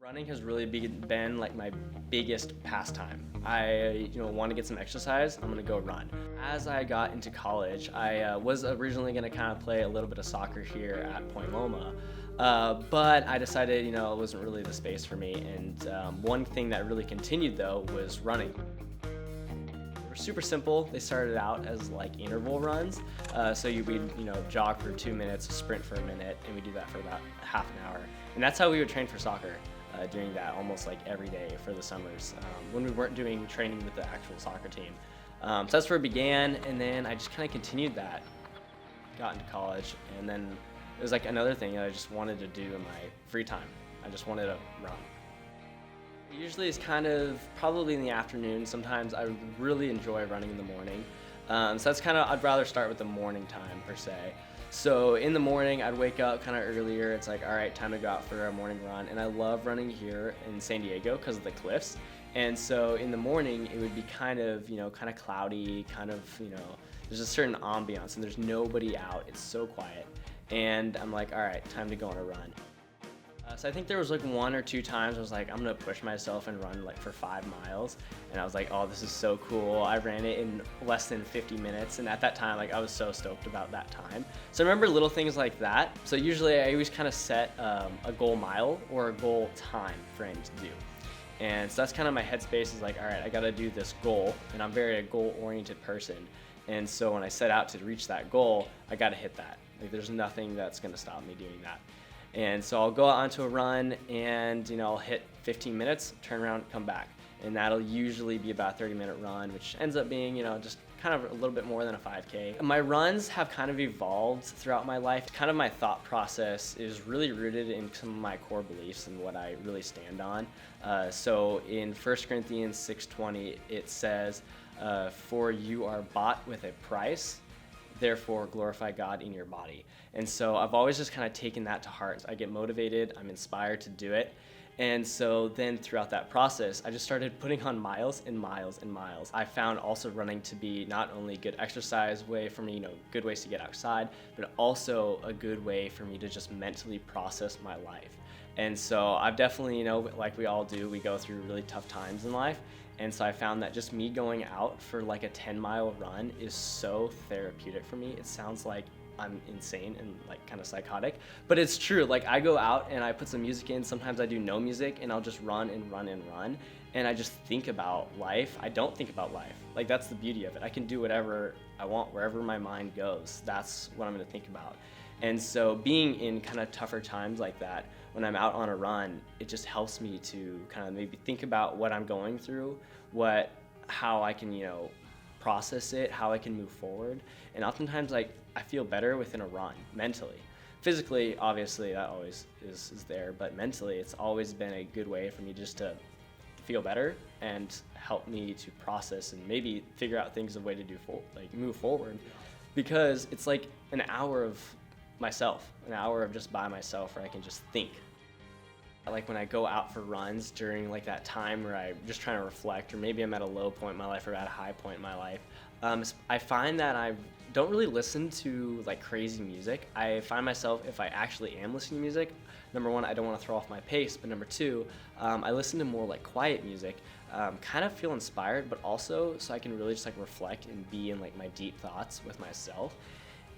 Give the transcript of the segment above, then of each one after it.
Running has really been like my biggest pastime. I want to get some exercise. I'm gonna go run. As I got into college, I was originally gonna kind of play a little bit of soccer here at Point Loma, but I decided it wasn't really the space for me. And one thing that really continued though was running. They were super simple. They started out as like interval runs, so we'd jog for 2 minutes, sprint for a minute, and we do that for about half an hour. And that's how we would train for soccer. Doing that almost like every day for the summers when we weren't doing training with the actual soccer team. So that's where it began, and then I just kind of continued that, got into college, and then it was like another thing that I just wanted to do in my free time. I just wanted to run. Usually it's kind of probably in the afternoon. Sometimes I really enjoy running in the morning. So that's kind of, I'd rather start with the morning time per se. So in the morning, I'd wake up kind of earlier. It's like, all right, time to go out for a morning run. And I love running here in San Diego because of the cliffs. And so in the morning, it would be kind of cloudy, there's a certain ambiance and there's nobody out. It's so quiet. And I'm like, all right, time to go on a run. So I think there was like 1 or 2 times I was like, I'm gonna push myself and run like for 5 miles. And I was like, oh, this is so cool. I ran it in less than 50 minutes. And at that time, like I was so stoked about that time. So I remember little things like that. So usually I always kind of set a goal mile or a goal time frame to do. And so that's kind of my headspace is like, all right, I gotta do this goal. And I'm very a goal-oriented person. And so when I set out to reach that goal, I gotta hit that. Like there's nothing that's gonna stop me doing that. And so I'll go out onto a run and I'll hit 15 minutes, turn around, come back. And that'll usually be about a 30-minute run, which ends up being, just kind of a little bit more than a 5K. My runs have kind of evolved throughout my life. Kind of my thought process is really rooted in some of my core beliefs and what I really stand on. So in 1 Corinthians 6:20, it says, for you are bought with a price, therefore glorify God in your body. And so I've always just kind of taken that to heart. I get motivated, I'm inspired to do it. And so then throughout that process, I just started putting on miles and miles and miles. I found also running to be not only a good exercise way for me, good ways to get outside, but also a good way for me to just mentally process my life. And so I've definitely, like we all do, we go through really tough times in life. And so I found that just me going out for like a 10-mile run is so therapeutic for me. It sounds like I'm insane and like kind of psychotic, but it's true. Like I go out and I put some music in. Sometimes I do no music and I'll just run and run and run. And I just think about life. I don't think about life. Like that's the beauty of it. I can do whatever I want, wherever my mind goes. That's what I'm gonna think about. And so being in kind of tougher times like that, when I'm out on a run, it just helps me to kind of maybe think about what I'm going through, how I can, process it, how I can move forward. And oftentimes I feel better within a run mentally. Physically, obviously that always is there, but mentally it's always been a good way for me just to feel better and help me to process and maybe figure out things, a way to move forward. Because it's like an hour of myself, an hour of just by myself where I can just think. Like when I go out for runs during like that time where I'm just trying to reflect, or maybe I'm at a low point in my life or at a high point in my life, I find that I don't really listen to like crazy music. I find myself, if I actually am listening to music, number one, I don't want to throw off my pace, but number two, I listen to more like quiet music, kind of feel inspired, but also so I can really just like reflect and be in like my deep thoughts with myself.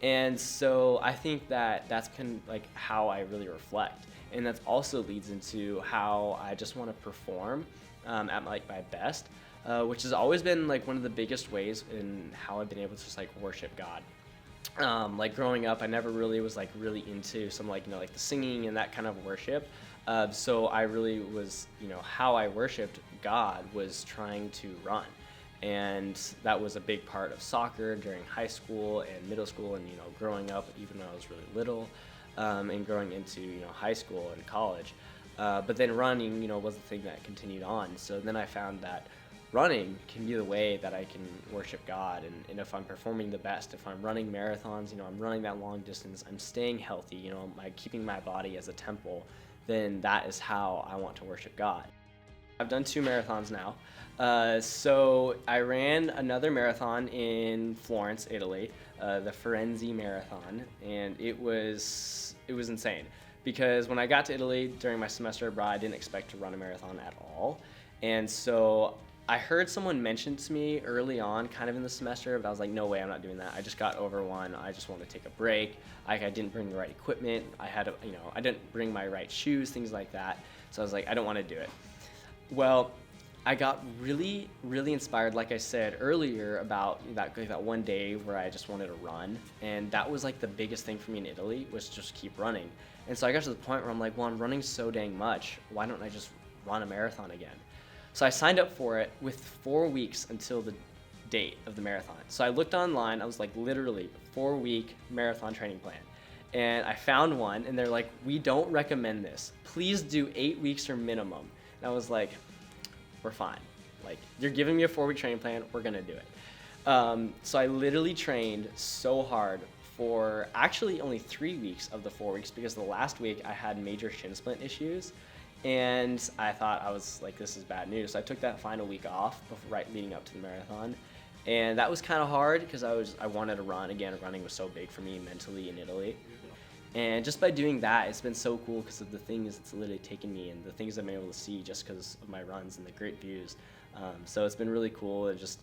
And so I think that that's kind of like how I really reflect. And that also leads into how I just want to perform at like my best, which has always been like one of the biggest ways in how I've been able to just like worship God. Like growing up, I never really was like really into some like the singing and that kind of worship. So I really was, how I worshiped God was trying to run. And that was a big part of soccer during high school and middle school and, growing up even when I was really little, and growing into, high school and college. But then running, was the thing that continued on. So then I found that running can be the way that I can worship God. And if I'm performing the best, if I'm running marathons, I'm running that long distance, I'm staying healthy, I'm keeping my body as a temple, then that is how I want to worship God. I've done 2 marathons now. So I ran another marathon in Florence, Italy, the Firenze Marathon, and it was insane because when I got to Italy during my semester abroad, I didn't expect to run a marathon at all. And so I heard someone mention to me early on, kind of in the semester, but I was like, no way, I'm not doing that. I just got over one. I just wanted to take a break. I didn't bring the right equipment. I didn't bring my right shoes, things like that. So I was like, I don't want to do it. Well, I got really, really inspired, like I said earlier, about that one day where I just wanted to run. And that was like the biggest thing for me in Italy, was just keep running. And so I got to the point where I'm like, well, I'm running so dang much. Why don't I just run a marathon again? So I signed up for it with 4 weeks until the date of the marathon. So I looked online. I was like, literally 4-week marathon training plan. And I found one, and they're like, we don't recommend this. Please do 8 weeks or minimum. And I was like, we're fine. Like, you're giving me a 4-week training plan, we're gonna do it. So I literally trained so hard for actually only 3 weeks of the 4 weeks, because the last week I had major shin splint issues, and I thought, I was like, this is bad news. So I took that final week off right leading up to the marathon, and that was kind of hard because I wanted to run again. Running was so big for me mentally in Italy. And just by doing that, it's been so cool because of the things it's literally taken me and the things I've been able to see just because of my runs and the great views. So it's been really cool. It's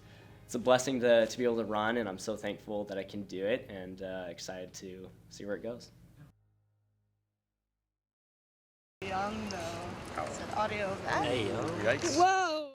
a blessing to be able to run, and I'm so thankful that I can do it, and excited to see where it goes. Young though. It's an audio of that. Hey, yo. Yikes. Whoa!